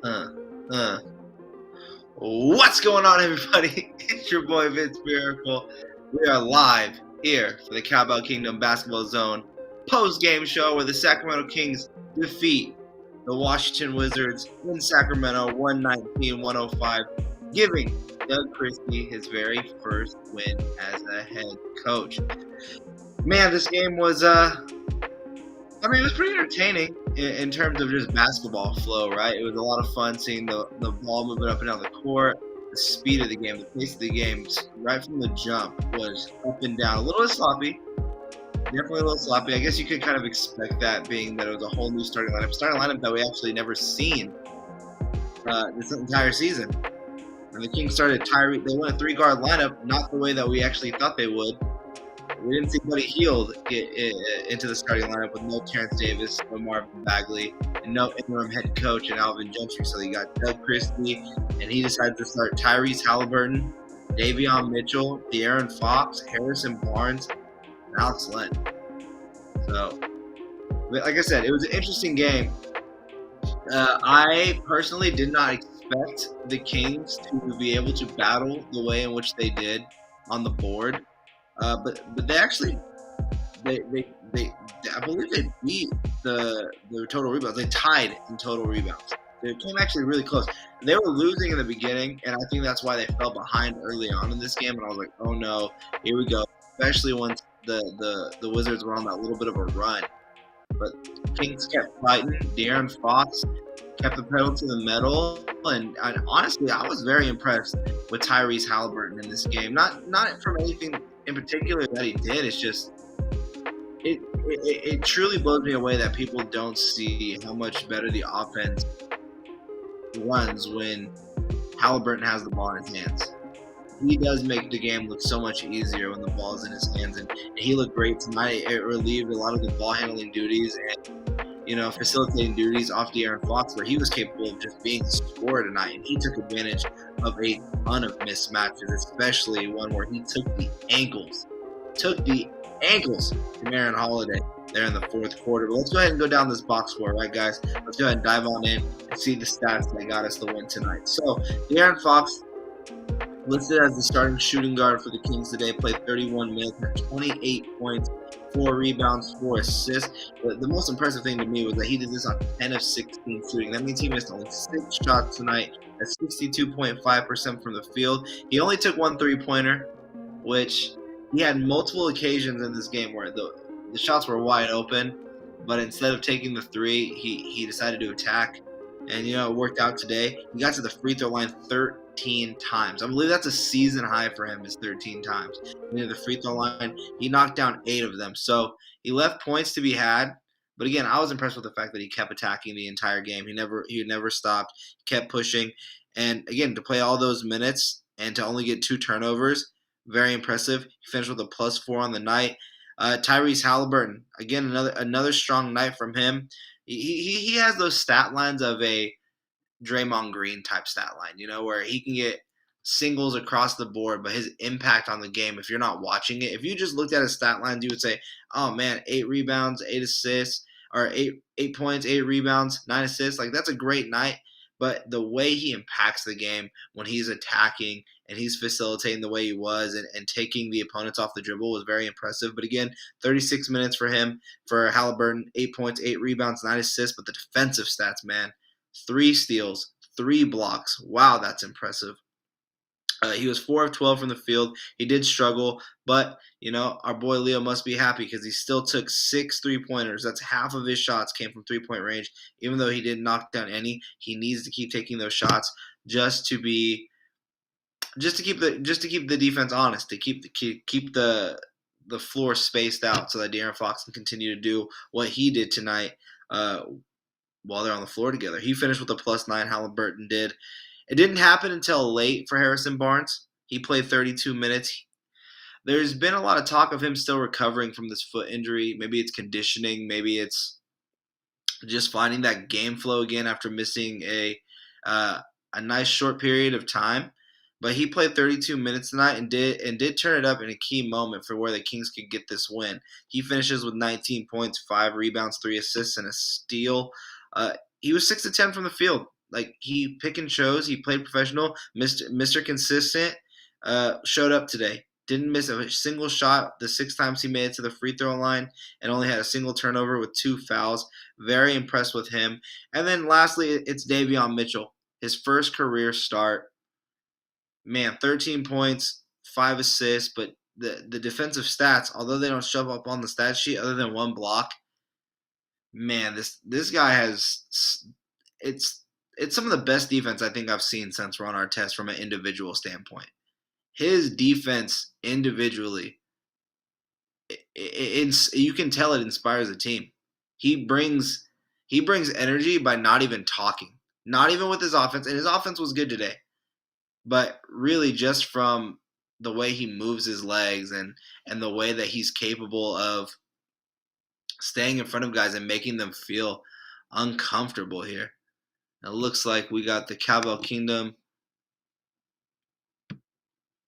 Uh, uh. What's going on, everybody? It's your boy Vince Miracle. We are live here for the Cowbell Kingdom Basketball Zone post-game show where the Sacramento Kings defeat the Washington Wizards in Sacramento 119-105, giving Doug Christie his very first win as a head coach. Man, this game was it was pretty entertaining in terms of just basketball flow, right? It was a lot of fun seeing the ball moving up and down the court, the speed of the game, the pace of the game, right from the jump was up and down. A little bit sloppy, definitely a little sloppy. I guess you could kind of expect that, being that it was a whole new starting lineup that we actually never seen this entire season. And the Kings started Tyrese. They went a three-guard lineup, not the way that we actually thought they would. We didn't see Buddy Hield get into the starting lineup with no Terrence Davis, no Marvin Bagley, and no interim head coach and Alvin Gentry. So they got Doug Christie, and he decided to start Tyrese Haliburton, Davion Mitchell, De'Aaron Fox, Harrison Barnes, and Alex Len. So, like I said, it was an interesting game. I personally did not expect the Kings to be able to battle the way in which they did on the board. But they actually I believe they beat the total rebounds. They tied in total rebounds. They came actually really close. They were losing in the beginning, and I think that's why they fell behind early on in this game. And I was like, oh no, here we go. Especially once the Wizards were on that little bit of a run. But Kings kept fighting. De'Aaron Fox kept the pedal to the metal, and honestly, I was very impressed with Tyrese Haliburton in this game. Not from anything in particular that he did. It's just it truly blows me away that people don't see how much better the offense runs when Haliburton has the ball in his hands. He does make the game look so much easier when the ball is in his hands, and he looked great tonight. It relieved a lot of the ball handling duties and facilitating duties off De'Aaron Fox, where he was capable of just being a scorer tonight, and he took advantage of a ton of mismatches, especially one where he took the ankles from Aaron Holiday there in the fourth quarter. But let's go ahead and go down this box score, right, guys? Let's go ahead and dive on in and see the stats that got us the win tonight. So, De'Aaron Fox, listed as the starting shooting guard for the Kings today, played 31 minutes, had 28 points, 4 rebounds, 4 assists. The most impressive thing to me was that he did this on 10 of 16 shooting. That means he missed only 6 shots tonight at 62.5% from the field. He only took 1 3-pointer, which he had multiple occasions in this game where the shots were wide open, but instead of taking the 3, he decided to attack. And, it worked out today. He got to the free throw line 13 times. I believe that's a season high for him, is 13 times. Near the free throw line, he knocked down 8 of them. So he left points to be had. But again, I was impressed with the fact that he kept attacking the entire game. He never stopped, kept pushing. And again, to play all those minutes and to only get 2 turnovers, very impressive. He finished with a +4 on the night. Tyrese Haliburton, again, another strong night from him. He has those stat lines of a Draymond Green type stat line, where he can get singles across the board, but his impact on the game, if you're not watching it, if you just looked at his stat lines, you would say, oh man, 8 rebounds, 8 assists, or 8 points, 8 rebounds, 9 assists. Like, that's a great night. But the way he impacts the game when he's attacking and he's facilitating the way he was and taking the opponents off the dribble was very impressive. But again, 36 minutes for him, for Haliburton, 8 points, 8 rebounds, 9 assists. But the defensive stats, man, 3 steals, 3 blocks. Wow, that's impressive. He was 4 of 12 from the field. He did struggle, but, our boy Leo must be happy because he still took 6 3-pointers. That's half of his shots came from 3-point range. Even though he didn't knock down any, he needs to keep taking those shots just to keep the defense honest, to keep the floor spaced out so that De'Aaron Fox can continue to do what he did tonight while they're on the floor together. He finished with a +9, Haliburton did. It didn't happen until late for Harrison Barnes. He played 32 minutes. There's been a lot of talk of him still recovering from this foot injury. Maybe it's conditioning. Maybe it's just finding that game flow again after missing a nice short period of time. But he played 32 minutes tonight and did turn it up in a key moment for where the Kings could get this win. He finishes with 19 points, 5 rebounds, 3 assists, and a steal. He was 6 of 10 from the field. Like he pick and chose. He played professional. Mr. Consistent showed up today. Didn't miss a single shot the 6 times he made it to the free throw line, and only had a single turnover with 2 fouls. Very impressed with him. And then lastly, it's Davion Mitchell. His first career start. Man, 13 points, 5 assists, but the defensive stats, although they don't show up on the stat sheet other than 1 block, man, this guy has it's it's some of the best defense I think I've seen since Ron Artest from an individual standpoint. His defense individually, you can tell it inspires a team. He brings he brings energy by not even talking, not even with his offense, and his offense was good today. But really, just from the way he moves his legs and the way that he's capable of staying in front of guys and making them feel uncomfortable here. It looks like we got the Cowbell Kingdom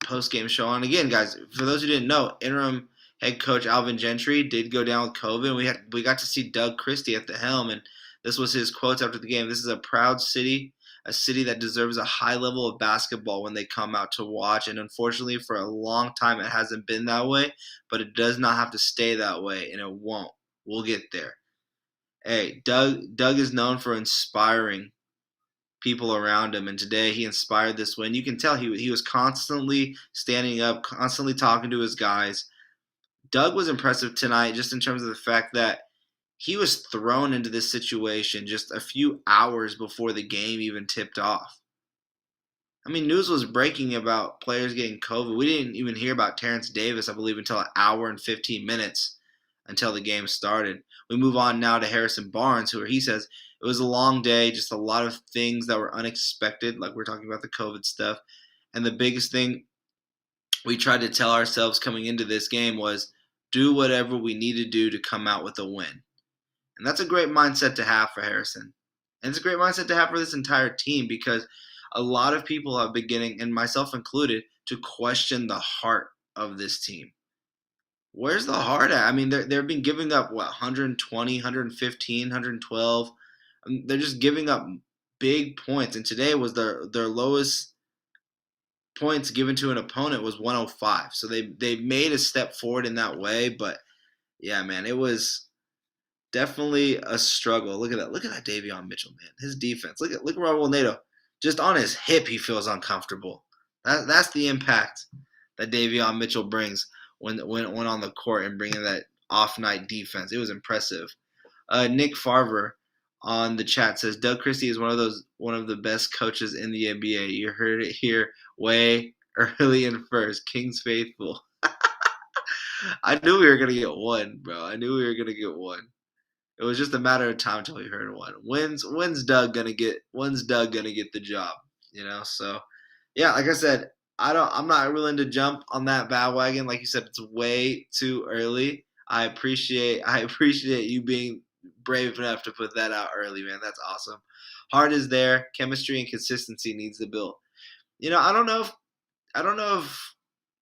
post-game show on. Again, guys, for those who didn't know, interim head coach Alvin Gentry did go down with COVID. We got to see Doug Christie at the helm, and this was his quotes after the game. This is a proud city, a city that deserves a high level of basketball when they come out to watch. And unfortunately, for a long time, it hasn't been that way, but it does not have to stay that way, and it won't. We'll get there. Hey, Doug is known for inspiring people around him, and today he inspired this win. You can tell he was constantly standing up, constantly talking to his guys. Doug was impressive tonight just in terms of the fact that he was thrown into this situation just a few hours before the game even tipped off. I mean, news was breaking about players getting COVID. We didn't even hear about Terrence Davis, I believe, until an hour and 15 minutes until the game started. We move on now to Harrison Barnes, who he says it was a long day, just a lot of things that were unexpected, like we're talking about the COVID stuff. And the biggest thing we tried to tell ourselves coming into this game was do whatever we need to do to come out with a win. And that's a great mindset to have for Harrison. And it's a great mindset to have for this entire team because a lot of people are beginning, and myself included, to question the heart of this team. Where's the heart at? I mean, they've been giving up, 120, 115, 112. They're just giving up big points. And today was their lowest points given to an opponent was 105. So they made a step forward in that way. But, yeah, man, it was definitely a struggle. Look at that. Look at that Davion Mitchell, man. His defense. Look at Raul Neto. Just on his hip, he feels uncomfortable. That's the impact that Davion Mitchell brings when on the court and bringing that off-night defense. It was impressive. Nick Farver on the chat says Doug Christie is one of the best coaches in the NBA. You heard it here way early and first. Kings faithful. I knew we were gonna get one, bro. I knew we were gonna get one. It was just a matter of time until we heard one. When's Doug gonna get the job? So yeah, like I said, I'm not willing to jump on that bandwagon. Like you said, it's way too early. I appreciate you being brave enough to put that out early, man. That's awesome. Heart is there. Chemistry and consistency needs to build. I don't know if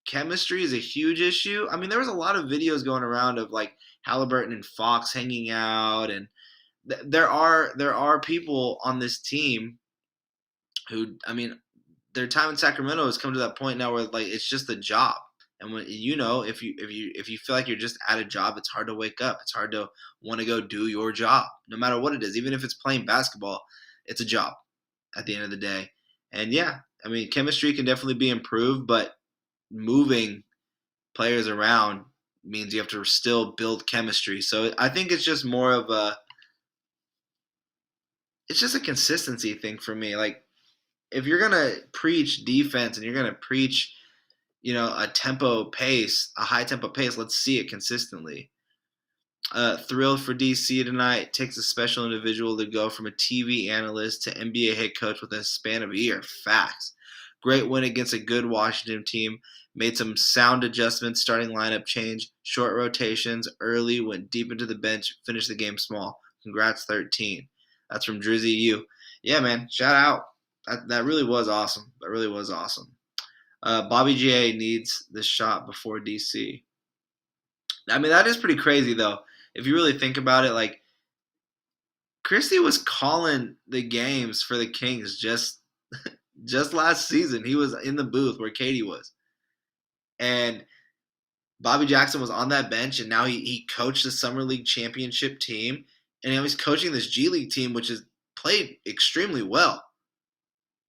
chemistry is a huge issue. I mean, there was a lot of videos going around of like Haliburton and Fox hanging out, and there are people on this team who, I mean, their time in Sacramento has come to that point now where like it's just a job. And when if you feel like you're just at a job, it's hard to wake up. It's hard to want to go do your job, no matter what it is. Even if it's playing basketball, it's a job at the end of the day. And yeah, I mean, chemistry can definitely be improved, but moving players around means you have to still build chemistry. So I think it's just more of it's just a consistency thing for me. Like, if you're going to preach defense and you're going to preach, a high tempo pace, let's see it consistently. Thrilled for DC tonight. Takes a special individual to go from a TV analyst to NBA head coach within a span of a year. Facts. Great win against a good Washington team. Made some sound adjustments, starting lineup change, short rotations, early, went deep into the bench, finished the game small. Congrats, 13. That's from Drizzy U. Yeah, man, shout out. That really was awesome. Bobby J needs the shot before DC. I mean, that is pretty crazy, though. If you really think about it, like, Christie was calling the games for the Kings just last season. He was in the booth where Katie was. And Bobby Jackson was on that bench, and now he coached the Summer League championship team, and now he's coaching this G League team, which has played extremely well.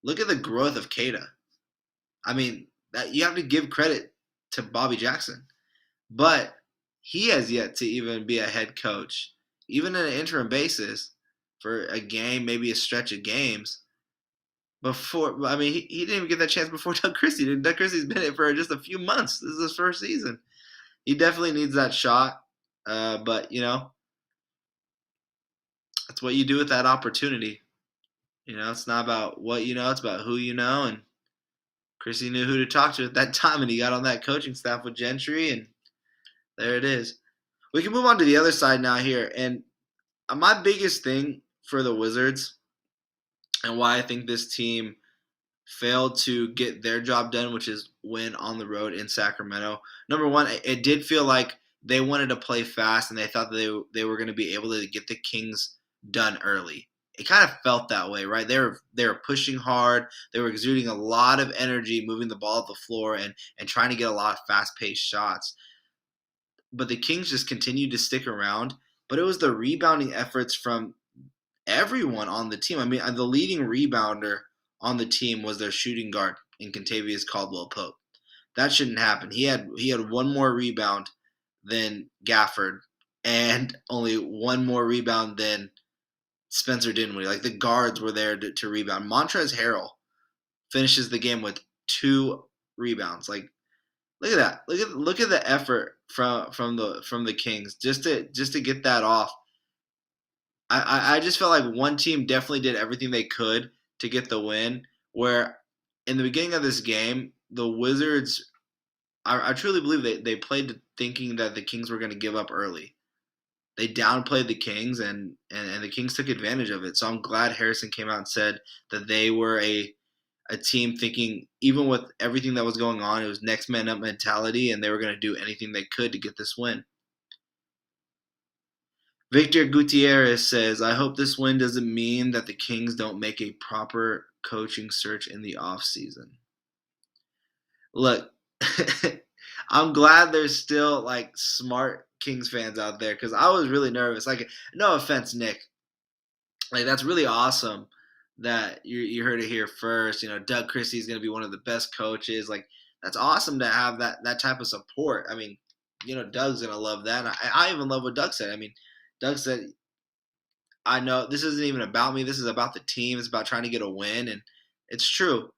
Look at the growth of Keita. I mean, that you have to give credit to Bobby Jackson. But he has yet to even be a head coach, even on an interim basis, for a game, maybe a stretch of games. Before, I mean, he didn't even get that chance before Doug Christie. Doug Christie's been in it for just a few months. This is his first season. He definitely needs that shot. But, that's what you do with that opportunity. It's not about what you know, it's about who you know. And Christie knew who to talk to at that time, and he got on that coaching staff with Gentry, and there it is. We can move on to the other side now here. And my biggest thing for the Wizards and why I think this team failed to get their job done, which is win on the road in Sacramento. Number one, it did feel like they wanted to play fast, and they thought that they were going to be able to get the Kings done early. It kind of felt that way, right? They were pushing hard. They were exuding a lot of energy, moving the ball up the floor and trying to get a lot of fast-paced shots. But the Kings just continued to stick around. But it was the rebounding efforts from everyone on the team. I mean, the leading rebounder on the team was their shooting guard in Kentavious Caldwell-Pope. That shouldn't happen. He had one more rebound than Gafford and only one more rebound than Spencer Dinwiddie. Like, the guards were there to rebound. Montrezl Harrell finishes the game with 2 rebounds. Like, look at that. Look at the effort from the Kings just to get that off. I just felt like one team definitely did everything they could to get the win, where in the beginning of this game, the Wizards, I truly believe they played thinking that the Kings were going to give up early. They downplayed the Kings, and the Kings took advantage of it. So I'm glad Harrison came out and said that they were a team thinking, even with everything that was going on, it was next man up mentality, and they were going to do anything they could to get this win. Victor Gutierrez says, I hope this win doesn't mean that the Kings don't make a proper coaching search in the offseason. Look, I'm glad there's still like smart Kings fans out there, because I was really nervous. Like, no offense, Nick. Like, that's really awesome that you heard it here first. Doug Christie is going to be one of the best coaches. Like, that's awesome to have that type of support. I mean, Doug's going to love that. And I even love what Doug said. I mean, Doug said, I know this isn't even about me. This is about the team. It's about trying to get a win. And it's true.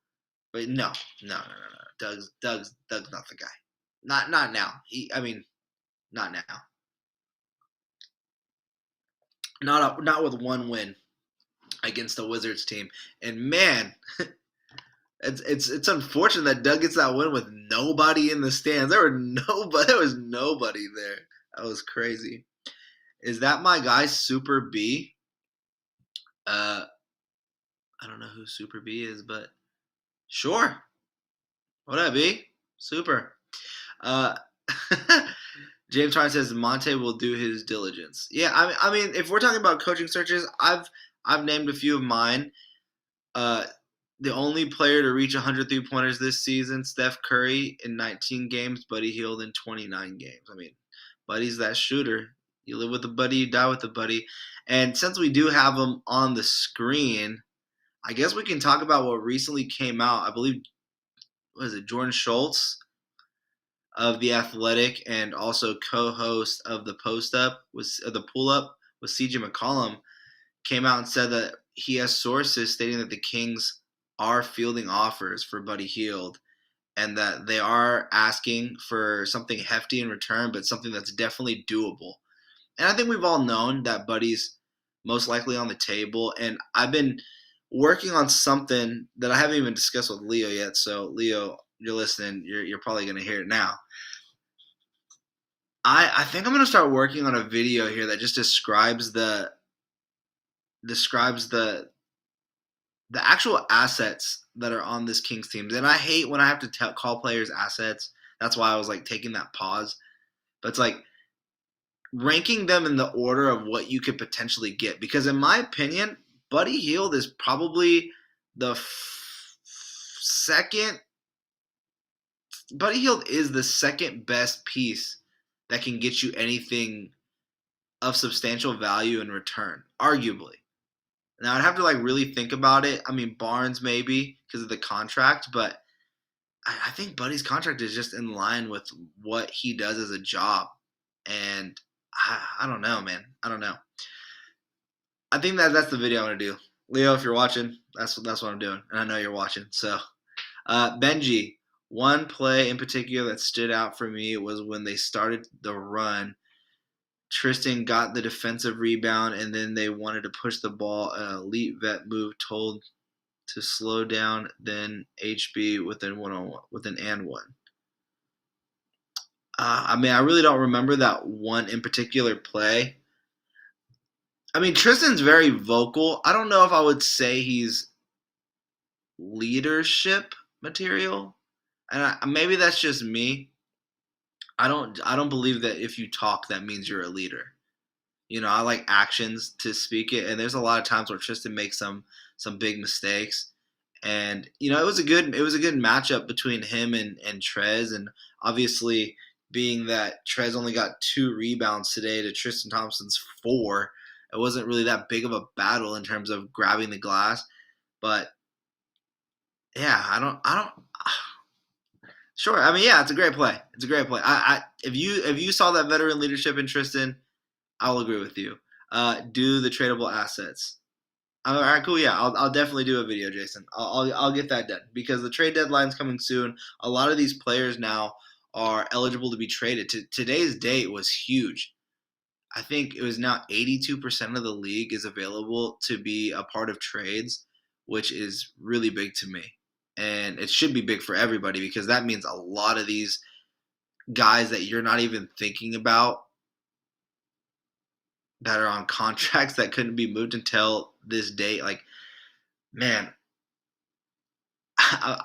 But no. Doug's not the guy. Not now. Not now. Not with one win against the Wizards team. And man, it's unfortunate that Doug gets that win with nobody in the stands. There was nobody there. That was crazy. Is that my guy Super B? I don't know who Super B is, but sure. What up, B? Super. James Harden says Monte will do his diligence. Yeah, I mean, if we're talking about coaching searches, I've named a few of mine. The only player to reach 100 3-pointers this season, Steph Curry, in 19 games. Buddy Hield in 29 games. I mean, Buddy's that shooter. You live with a buddy, you die with a buddy. And since we do have him on the screen, I guess we can talk about what recently came out. I believe, Jordan Schultz of The Athletic and also co-host of the the Pull-Up with CJ McCollum came out and said that he has sources stating that the Kings are fielding offers for Buddy Hield and that they are asking for something hefty in return, but something that's definitely doable. And I think we've all known that Buddy's most likely on the table. And I've been working on something that I haven't even discussed with Leo yet. So, Leo, you're listening. You're probably going to hear it now. I think I'm going to start working on a video here that just describes the actual assets that are on this Kings team. And I hate when I have to call players assets. That's why I was like taking that pause. But it's like, ranking them in the order of what you could potentially get. Because in my opinion, Buddy Hield is probably the second. Buddy Hield is the second best piece that can get you anything of substantial value in return, arguably. Now I'd have to really think about it. I mean, Barnes maybe because of the contract, but I think Buddy's contract is just in line with what he does as a job, and I don't know, man. I don't know. I think that's the video I'm gonna do. Leo, if you're watching, that's what I'm doing, and I know you're watching. So, Benji, one play in particular that stood out for me was when they started the run. Tristan got the defensive rebound, and then they wanted to push the ball. An elite vet move told to slow down, then HB with an one-on-one, with an and one. I mean, I really don't remember that one in particular play. I mean, Tristan's very vocal. I don't know if I would say he's leadership material, and maybe that's just me. I don't believe that if you talk, that means you're a leader. You know, I like actions to speak it, and there's a lot of times where Tristan makes some big mistakes, and you know, it was a good matchup between him and Trez, and obviously being that Trez only got 2 rebounds today to Tristan Thompson's 4, it wasn't really that big of a battle in terms of grabbing the glass, but yeah, I don't. Sure, I mean, yeah, it's a great play. It's a great play. If you saw that veteran leadership in Tristan, I'll agree with you. Do the tradable assets. All right, cool. Yeah, I'll definitely do a video, Jason. I'll get that done because the trade deadline's coming soon. A lot of these players now are eligible to be traded. Today's date was huge. I think it was now 82% of the league is available to be a part of trades, which is really big to me. And it should be big for everybody because that means a lot of these guys that you're not even thinking about that are on contracts that couldn't be moved until this date. Like, man,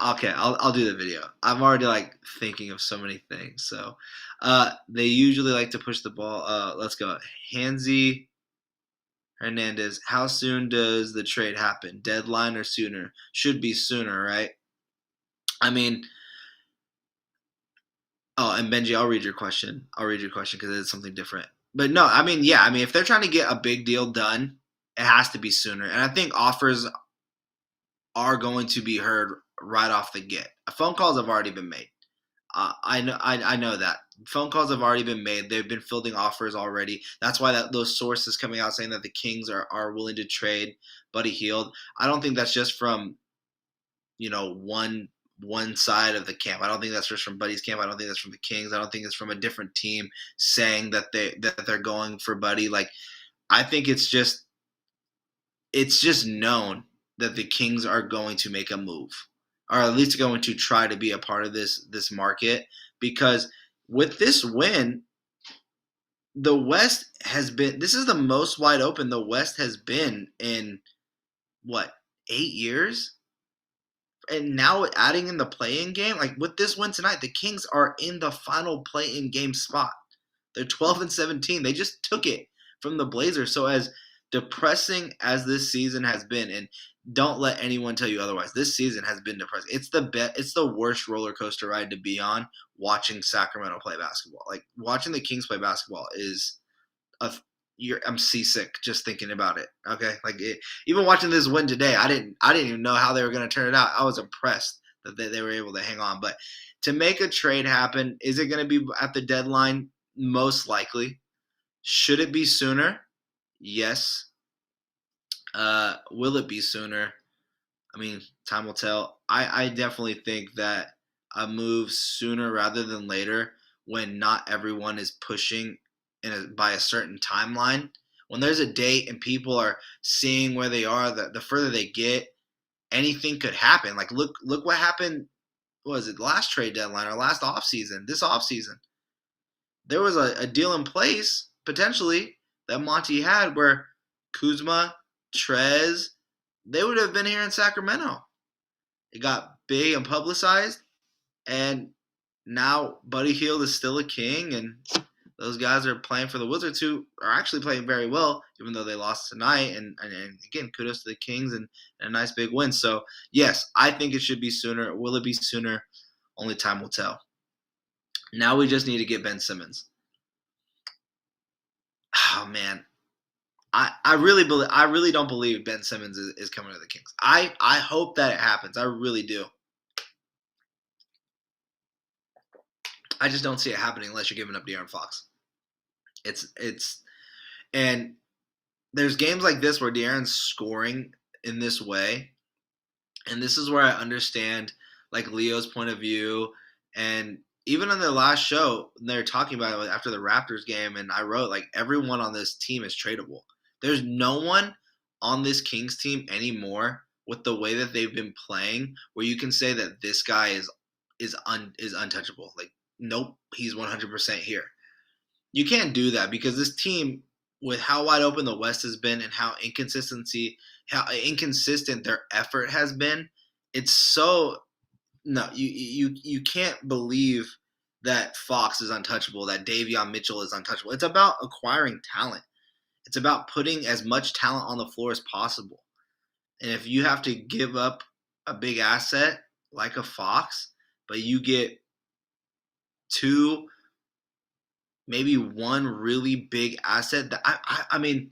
okay, I'll do the video. I'm already thinking of so many things. So, they usually like to push the ball. Let's go. Hansi Hernandez. How soon does the trade happen? Deadline or sooner? Should be sooner, right? I mean, oh, and Benji, I'll read your question. Because it's something different. But no, I mean, yeah, I mean, if they're trying to get a big deal done, it has to be sooner. And I think offers are going to be heard right off the get. Phone calls have already been made. I know that. Phone calls have already been made. They've been fielding offers already. That's why those sources coming out saying that the Kings are willing to trade Buddy Hield. I don't think that's just from, one side of the camp. I don't think that's just from Buddy's camp. I don't think that's from the Kings. I don't think it's from a different team saying that they're going for Buddy. I think it's just known that the Kings are going to make a move, or at least going to try to be a part of this market, because with this win, the West has been – this is the most wide open the West has been in, 8 years? And now adding in the play-in game, with this win tonight, the Kings are in the final play-in game spot. They're 12-17. They just took it from the Blazers. So as depressing as this season has been, and don't let anyone tell you otherwise, this season has been depressing. It's the worst roller coaster ride to be on watching Sacramento play basketball. Watching the Kings play basketball is I'm seasick just thinking about it. Okay, even watching this win today, I didn't even know how they were going to turn it out. I was impressed that they were able to hang on. But to make a trade happen, is it going to be at the deadline? Most likely. Should it be sooner? Yes. Will it be sooner? I mean, time will tell. I definitely think that a move sooner rather than later, when not everyone is pushing by a certain timeline. When there's a date and people are seeing where they are, the further they get, anything could happen. Look what happened. What was it, last trade deadline or last offseason? This offseason, there was a deal in place potentially that Monty had where Kuzma, Trez, they would have been here in Sacramento. It got big and publicized, and now Buddy Hield is still a King, and Those guys are playing for the Wizards, who are actually playing very well, even though they lost tonight. And again, kudos to the Kings and a nice big win. So, yes, I think it should be sooner. Will it be sooner? Only time will tell. Now we just need to get Ben Simmons. Oh, man. I really don't believe Ben Simmons is coming to the Kings. I hope that it happens. I really do. I just don't see it happening unless you're giving up De'Aaron Fox. And there's games like this where De'Aaron's scoring in this way, and this is where I understand like Leo's point of view. And even on their last show, they're talking about it after the Raptors game, and I wrote like everyone on this team is tradable. There's no one on this Kings team anymore with the way that they've been playing where you can say that this guy is untouchable. Like, nope, he's 100% here. You can't do that because this team, with how wide open the West has been and how inconsistent their effort has been, it's so no. You can't believe that Fox is untouchable, that Davion Mitchell is untouchable. It's about acquiring talent. It's about putting as much talent on the floor as possible. And if you have to give up a big asset like a Fox, but you get two, maybe one really big asset, that I mean,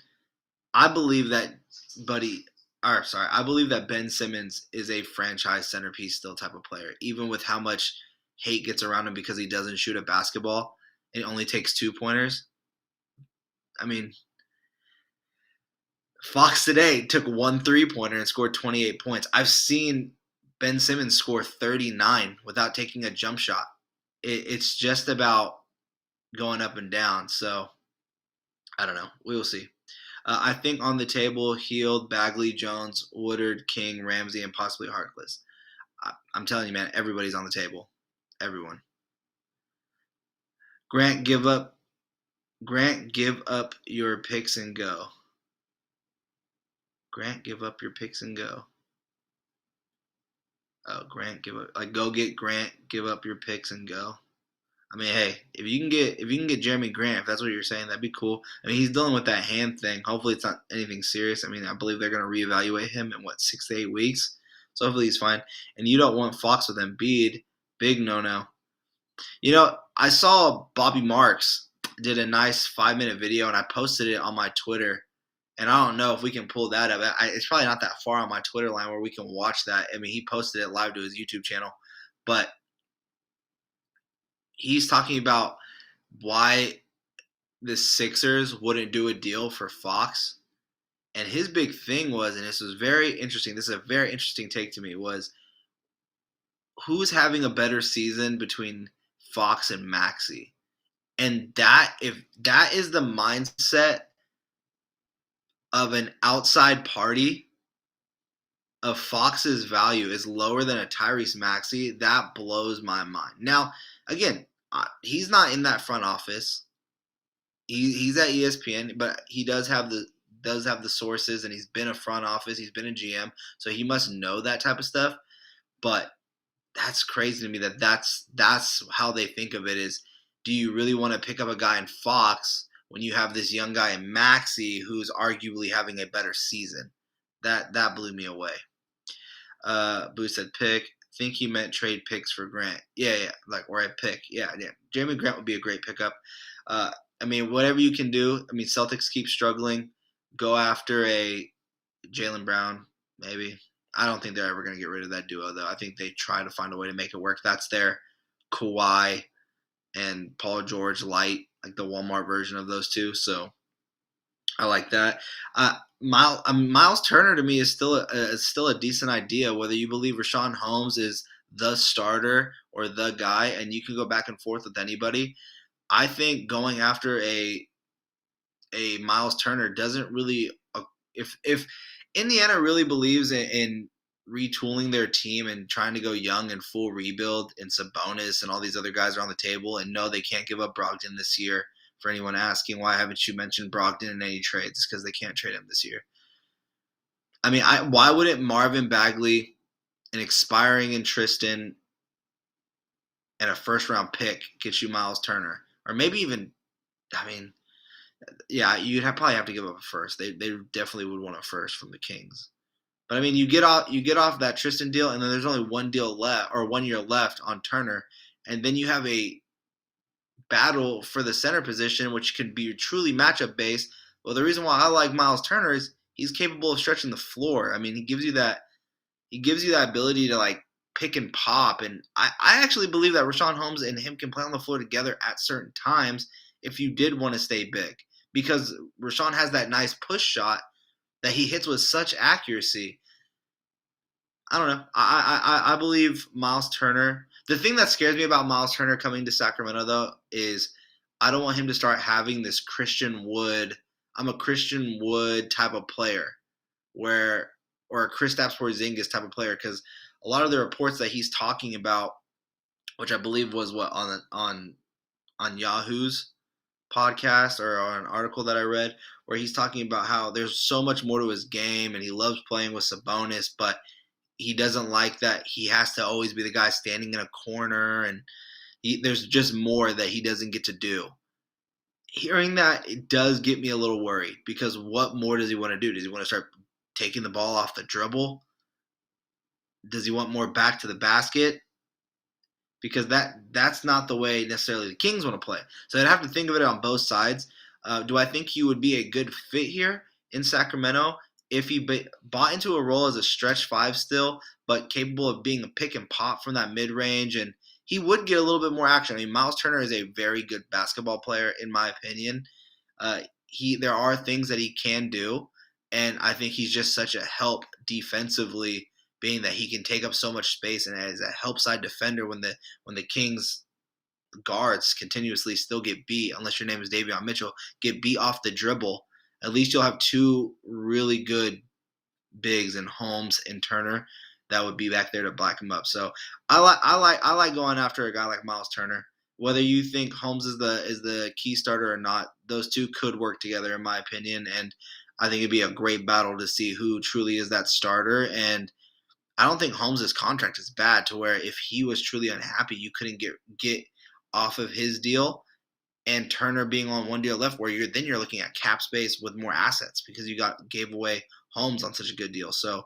I believe that I believe that Ben Simmons is a franchise centerpiece still type of player, even with how much hate gets around him because he doesn't shoot a basketball and only takes 2-pointers. I mean, Fox today took 1 3-pointer and scored 28 points. I've seen Ben Simmons score 39 without taking a jump shot. It's just about going up and down. So, I don't know. We will see. I think on the table, Hield, Bagley, Jones, Woodard, King, Ramsey, and possibly Harkless. I'm telling you, man, everybody's on the table. Everyone. Grant, give up your picks and go. Grant, give up your picks and go. Oh, Grant, go get Grant, give up your picks and go. I mean, hey, if you can get Jeremy Grant, if that's what you're saying, that'd be cool. I mean, he's dealing with that hand thing. Hopefully, it's not anything serious. I mean, I believe they're going to reevaluate him in 6 to 8 weeks. So hopefully he's fine. And you don't want Fox with Embiid. Big no. You know, I saw Bobby Marks did a nice 5-minute video, and I posted it on my Twitter. And I don't know if we can pull that up. It's probably not that far on my Twitter line where we can watch that. I mean, he posted it live to his YouTube channel. But he's talking about why the Sixers wouldn't do a deal for Fox. And his big thing was, and this was very interesting, this is a very interesting take to me, was who's having a better season between Fox and Maxey? And if that is the mindset of an outside party, of Fox's value is lower than a Tyrese Maxey, that blows my mind. Now, again, he's not in that front office. He's at ESPN, but he does have the sources, and he's been a front office, he's been a GM, so he must know that type of stuff. But that's crazy to me that's how they think of it is, do you really want to pick up a guy in Fox when you have this young guy in Maxey who's arguably having a better season? That blew me away. Boo said pick. Think he meant trade picks for Grant. Yeah, like where I pick. Yeah. Jeremy Grant would be a great pickup. I mean, whatever you can do. I mean, Celtics keep struggling. Go after a Jaylen Brown, maybe. I don't think they're ever going to get rid of that duo, though. I think they try to find a way to make it work. That's their Kawhi and Paul George light, like the Walmart version of those two. So I like that. Miles Turner to me is still a decent idea. Whether you believe Rashawn Holmes is the starter or the guy, and you can go back and forth with anybody. I think going after a Miles Turner doesn't really. If Indiana really believes in retooling their team and trying to go young and full rebuild, and Sabonis and all these other guys are on the table, and no, they can't give up Brogdon this year. For anyone asking, why haven't you mentioned Brogdon in any trades? It's because they can't trade him this year. I mean, why wouldn't Marvin Bagley, an expiring in Tristan, and a first-round pick get you Miles Turner? Or maybe even I mean, yeah, probably have to give up a first. They definitely would want a first from the Kings. But I mean, you get off that Tristan deal, and then there's only 1 deal left or 1 year left on Turner, and then you have a battle for the center position, which can be truly matchup based. Well, the reason why I like Miles Turner is he's capable of stretching the floor. I mean, he gives you that ability to like pick and pop, and I actually believe that Richaun Holmes and him can play on the floor together at certain times if you did want to stay big, because Richaun has that nice push shot that he hits with such accuracy. I don't know. I believe Miles Turner. The thing that scares me about Miles Turner coming to Sacramento, though, is I don't want him to start having this Christian Wood. I'm a Christian Wood type of player, or a Kristaps Porzingis type of player, because a lot of the reports that he's talking about, which I believe was what on Yahoo's podcast or an article that I read, where he's talking about how there's so much more to his game and he loves playing with Sabonis, but he doesn't like that he has to always be the guy standing in a corner, and there's just more that he doesn't get to do. Hearing that, it does get me a little worried, because what more does he want to do? Does he want to start taking the ball off the dribble? Does he want more back to the basket? Because that's not the way necessarily the Kings want to play. So I'd have to think of it on both sides. Do I think he would be a good fit here in Sacramento if he bought into a role as a stretch five still, but capable of being a pick and pop from that mid-range, and he would get a little bit more action. I mean, Miles Turner is a very good basketball player, in my opinion. There are things that he can do, and I think he's just such a help defensively, being that he can take up so much space and as a help side defender when the Kings guards continuously still get beat, unless your name is Davion Mitchell, get beat off the dribble. At least you'll have two really good bigs in Holmes and Turner that would be back there to back him up. So I like going after a guy like Miles Turner. Whether you think Holmes is the key starter or not, those two could work together, in my opinion, and I think it'd be a great battle to see who truly is that starter. And I don't think Holmes' contract is bad to where if he was truly unhappy, you couldn't get off of his deal, and Turner being on 1 deal left, where you're looking at cap space with more assets because you gave away Holmes on such a good deal. So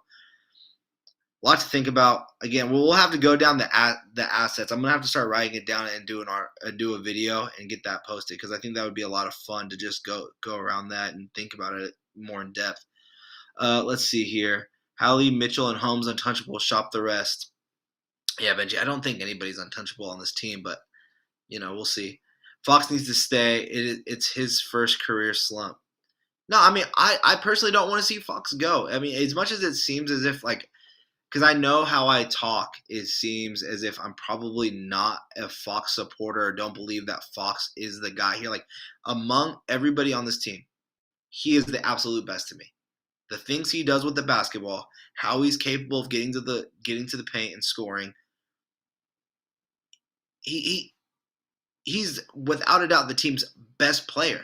a lot to think about. Again, we'll have to go down the assets. I'm gonna have to start writing it down and do a video and get that posted, because I think that would be a lot of fun to just go around that and think about it more in depth. Let's see here. Hallie, Mitchell, and Holmes untouchable. Shop the rest. Yeah, Benji, I don't think anybody's untouchable on this team, but we'll see. Fox needs to stay. It's his first career slump. No, I mean, I personally don't want to see Fox go. I mean, as much as it seems as if, like, because I know how I talk, it seems as if I'm probably not a Fox supporter or don't believe that Fox is the guy here. Like, among everybody on this team, he is the absolute best to me. The things he does with the basketball, how he's capable of getting to the paint and scoring. He's without a doubt the team's best player.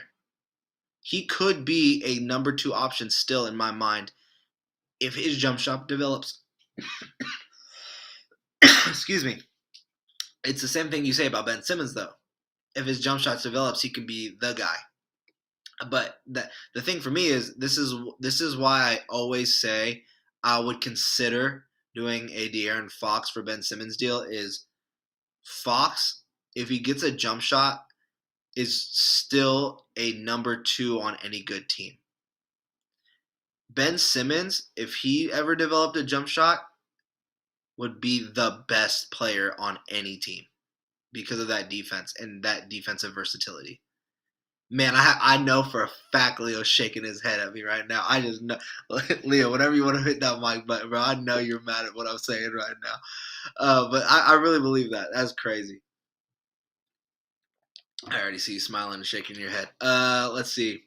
He could be a number 2 option still, in my mind, if his jump shot develops. Excuse me. It's the same thing you say about Ben Simmons, though. If his jump shot develops, he can be the guy. But the thing for me is this is why I always say I would consider doing a De'Aaron Fox for Ben Simmons deal. Is Fox, if he gets a jump shot, is still a number 2 on any good team. Ben Simmons, if he ever developed a jump shot, would be the best player on any team because of that defense and that defensive versatility. Man, I know for a fact Leo's shaking his head at me right now. I just know. Leo, whenever you want to hit that mic button, bro, I know you're mad at what I'm saying right now. But I really believe that. That's crazy. I already see you smiling and shaking your head. Let's see.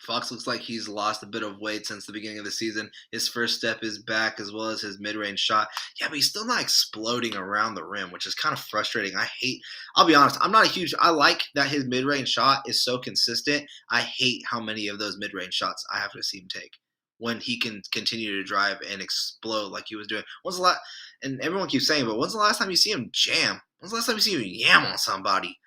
Fox looks like he's lost a bit of weight since the beginning of the season. His first step is back, as well as his mid-range shot. Yeah, but he's still not exploding around the rim, which is kind of frustrating. I'll be honest, I like that his mid-range shot is so consistent. I hate how many of those mid-range shots I have to see him take when he can continue to drive and explode like he was doing. And everyone keeps saying, but when's the last time you see him jam? When's the last time you see him yam on somebody?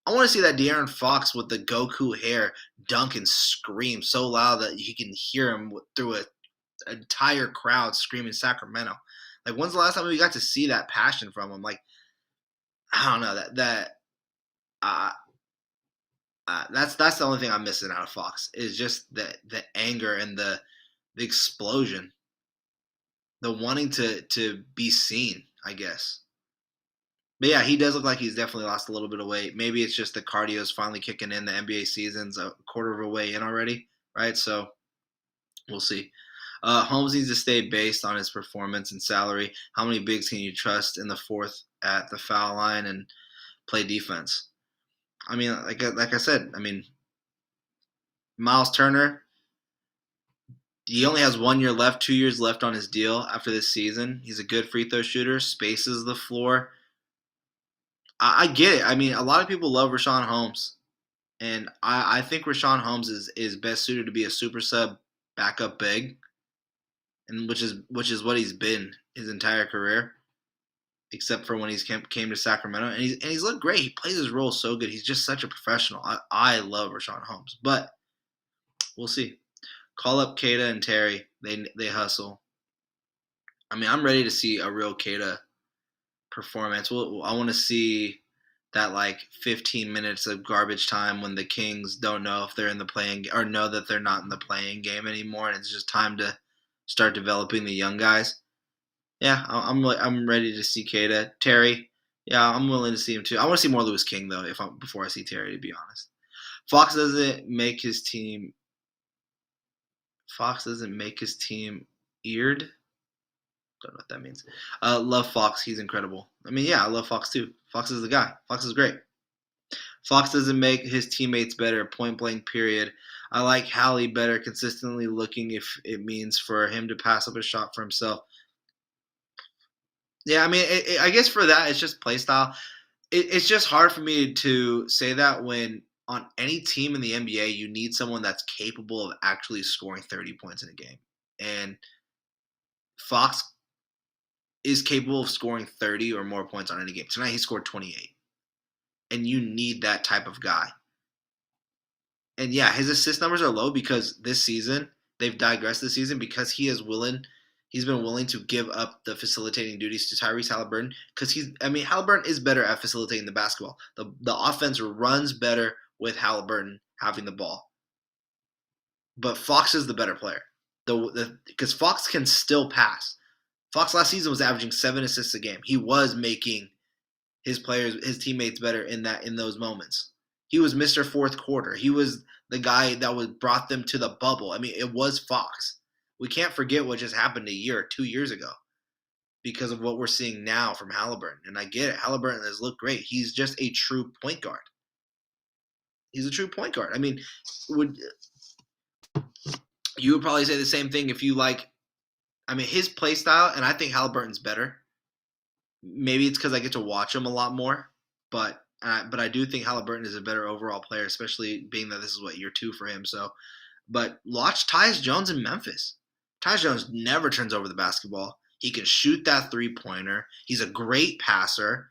I want to see that De'Aaron Fox with the Goku hair dunk and scream so loud that you can hear him through an entire crowd screaming Sacramento. Like, when's the last time we got to see that passion from him? Like, I don't know uh, that's the only thing I'm missing out of Fox is just the anger and the explosion, the wanting to be seen, I guess. But yeah, he does look like he's definitely lost a little bit of weight. Maybe it's just the cardio is finally kicking in. The NBA season's a quarter of a way in already, right? So we'll see. Holmes needs to stay based on his performance and salary. How many bigs can you trust in the fourth at the foul line and play defense? I mean, like I said, I mean, Miles Turner, he only has 1 year left, 2 years left on his deal after this season. He's a good free throw shooter, spaces the floor. I get it. I mean, a lot of people love Richaun Holmes, and I think Richaun Holmes is best suited to be a super sub backup big, and which is what he's been his entire career, except for when he's came to Sacramento, and he's looked great. He plays his role so good. He's just such a professional. I love Richaun Holmes, but we'll see. Call up Kata and Terry. They hustle. I mean, I'm ready to see a real Kata performance. I want to see that like 15 minutes of garbage time when the Kings don't know if they're in the playing or know that they're not in the playing game anymore, and it's just time to start developing the young guys. Yeah, I'm ready to see Kata. Terry, yeah, I'm willing to see him too. I want to see more Lewis King though, before I see Terry, to be honest. Fox doesn't make his team. Fox doesn't make his team eared. Don't know what that means. Love Fox. He's incredible. I mean, yeah, I love Fox too. Fox is the guy. Fox is great. Fox doesn't make his teammates better, point blank, period. I like Hallie better, consistently looking if it means for him to pass up a shot for himself. Yeah, I mean, I guess for that, it's just play style. It's just hard for me to say that when on any team in the NBA, you need someone that's capable of actually scoring 30 points in a game. And Fox is capable of scoring 30 or more points on any game. Tonight, he scored 28. And you need that type of guy. And yeah, his assist numbers are low because this season, they've digressed this season because he's been willing to give up the facilitating duties to Tyrese Haliburton because Haliburton is better at facilitating the basketball. The offense runs better with Haliburton having the ball. But Fox is the better player. Because Fox can still pass. Fox last season was averaging 7 assists a game. He was making his teammates better in those moments. He was Mr. Fourth Quarter. He was the guy that brought them to the bubble. I mean, it was Fox. We can't forget what just happened a year or 2 years ago because of what we're seeing now from Haliburton. And I get it. Haliburton has looked great. He's just a true point guard. He's a true point guard. I mean, you would probably say the same thing if you his play style, and I think Haliburton's better. Maybe it's because I get to watch him a lot more, but I do think Haliburton is a better overall player, especially being that this is year 2 for him. So, but watch Tyus Jones in Memphis. Tyus Jones never turns over the basketball. He can shoot that 3-pointer. He's a great passer.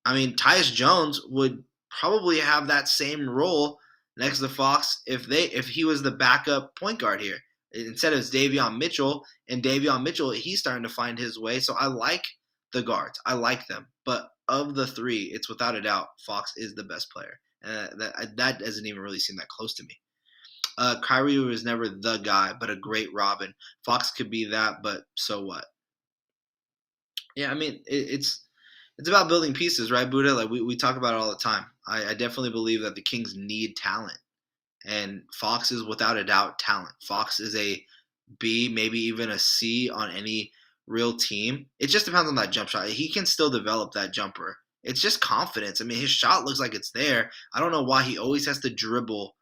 I mean, Tyus Jones would probably have that same role next to Fox if he was the backup point guard here. Instead of Davion Mitchell, and Davion Mitchell, he's starting to find his way. So I like the guards. I like them. But of the three, it's without a doubt Fox is the best player. That doesn't even really seem that close to me. Kyrie was never the guy, but a great Robin. Fox could be that, but so what? Yeah, I mean, it's about building pieces, right, Buddha? Like we talk about it all the time. I definitely believe that the Kings need talent. And Fox is without a doubt talent. Fox is a B, maybe even a C on any real team. It just depends on that jump shot. He can still develop that jumper. It's just confidence. I mean, his shot looks like it's there. I don't know why he always has to dribble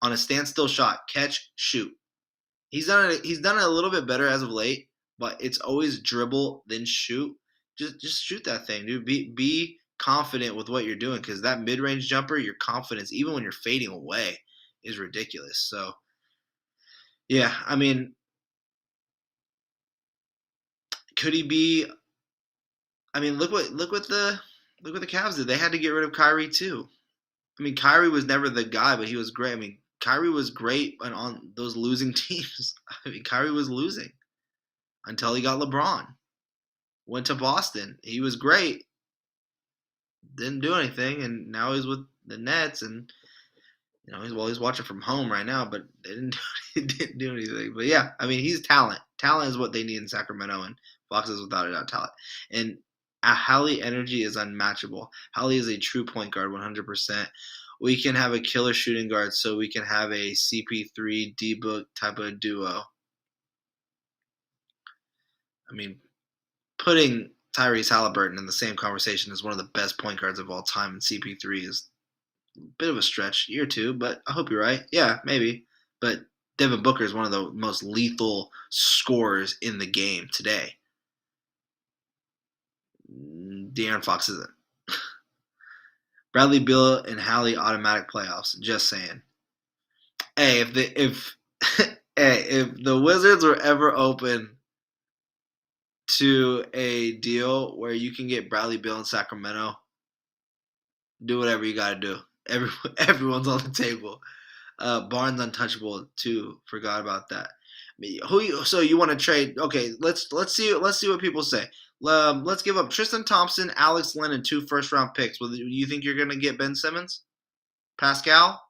on a standstill shot, catch, shoot. He's done it a little bit better as of late, but it's always dribble then shoot. Just shoot that thing, dude. Be confident with what you're doing because that mid-range jumper, your confidence, even when you're fading away, is ridiculous. So, yeah, I mean, could he be? I mean, look what the Cavs did. They had to get rid of Kyrie too. I mean, Kyrie was never the guy, but he was great. I mean, Kyrie was great on those losing teams. I mean, Kyrie was losing until he got LeBron. Went to Boston. He was great. Didn't do anything, and now he's with the Nets, and he's watching from home right now, but they didn't do anything. But yeah, I mean, he's talent. Talent is what they need in Sacramento, and Fox is without a doubt talent. And Hallie energy is unmatchable. Hallie is a true point guard, 100%. We can have a killer shooting guard, so we can have a CP3 D-Book type of duo. I mean, putting Tyrese Haliburton in the same conversation as one of the best point guards of all time, and CP3 is a bit of a stretch, year two, but I hope you're right. Yeah, maybe. But Devin Booker is one of the most lethal scorers in the game today. De'Aaron Fox isn't. Bradley Beal and Hallie automatic playoffs. Just saying. Hey, if the Wizards were ever open to a deal where you can get Bradley Beal in Sacramento, do whatever you got to do. Everyone's on the table. Barnes untouchable too. Forgot about that. So you want to trade? Okay, let's see what people say. Let's give up Tristan Thompson, Alex Len, and 2 first-round picks. Well, you think you're gonna get Ben Simmons, Pascal?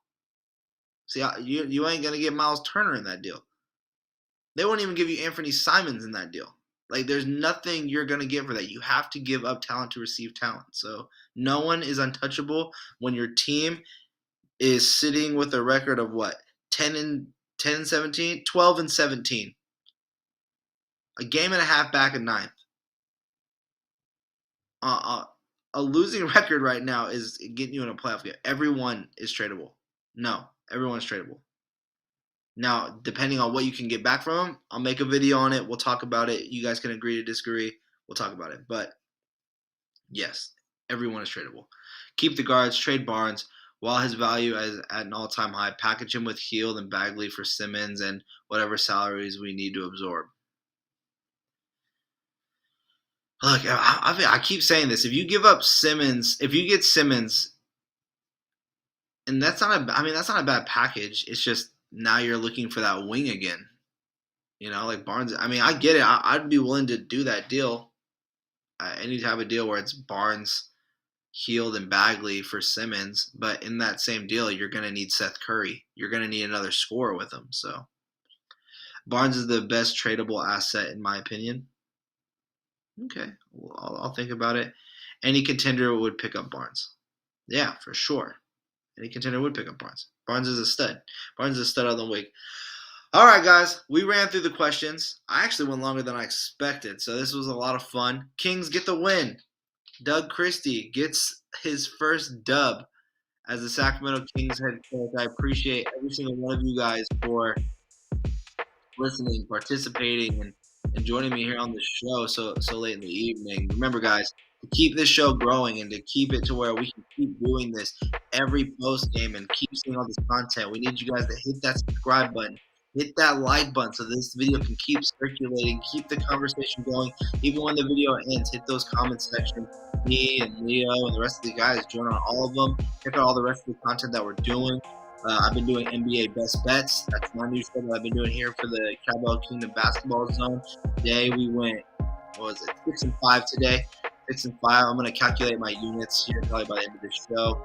See, you ain't gonna get Miles Turner in that deal. They won't even give you Anthony Simons in that deal. Like, there's nothing you're gonna get for that. You have to give up talent to receive talent. So no one is untouchable when your team is sitting with a record of what? 10 and 17, 12 and 17. A game and a half back in ninth. A losing record right now is getting you in a playoff game. Everyone is tradable. No, everyone's tradable. Now, depending on what you can get back from them, I'll make a video on it. We'll talk about it. You guys can agree to disagree. We'll talk about it. But, yes, everyone is tradable. Keep the guards. Trade Barnes. While his value is at an all-time high, package him with Hield and Bagley for Simmons and whatever salaries we need to absorb. Look, I keep saying this. If you give up Simmons, if you get Simmons, and that's not a bad package. It's just now you're looking for that wing again. Like Barnes. I mean, I get it. I'd be willing to do that deal. Any type of deal where it's Barnes, Hield, and Bagley for Simmons. But in that same deal, you're going to need Seth Curry. You're going to need another scorer with him. So Barnes is the best tradable asset in my opinion. Okay, well, I'll think about it. Any contender would pick up Barnes. Yeah, for sure. Any contender would pick up Barnes. Barnes is a stud. Barnes is a stud on the wing. All right, guys, we ran through the questions. I actually went longer than I expected, so this was a lot of fun. Kings get the win. Doug Christie gets his first dub as the Sacramento Kings head coach. I appreciate every single one of you guys for listening, participating, and joining me here on the show so late in the evening. Remember, guys, to keep this show growing and to keep it to where we can keep doing this every post game and keep seeing all this content, we need you guys to hit that subscribe button, hit that like button so this video can keep circulating, keep the conversation going. Even when the video ends, hit those comment sections. Me and Leo and the rest of the guys join on all of them. Check out all the rest of the content that we're doing. I've been doing NBA Best Bets. That's my new show that I've been doing here for the Cowbell Kingdom Basketball Zone. Today we went, 6 and 5 today. 6 and 5. I'm going to calculate my units here probably by the end of the show.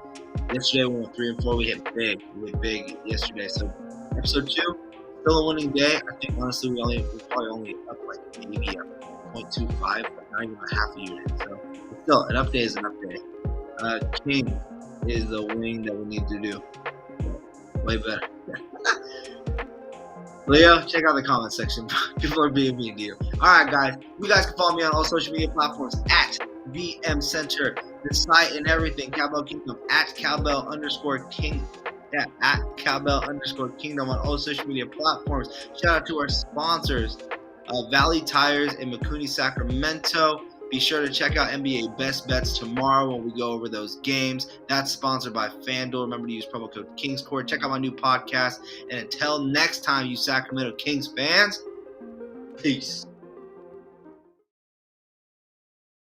Yesterday we went 3 and 4. We hit big. We hit big yesterday. So episode 2, still a winning day. I think honestly we're probably only up like maybe a 0.25, but not even a half a unit. So still, an up day is an up day. King is the wing that we need to do. Way better. Leo, check out the comment section. People are being mean to you. Alright, guys. You guys can follow me on all social media platforms at VM Center, the site and everything. Cowbell Kingdom at Cowbell_King. Yeah, at Cowbell_Kingdom on all social media platforms. Shout out to our sponsors, Valley Tires in McCooney, Sacramento. Be sure to check out NBA Best Bets tomorrow when we go over those games. That's sponsored by FanDuel. Remember to use promo code KingsCourt. Check out my new podcast. And until next time, you Sacramento Kings fans, peace.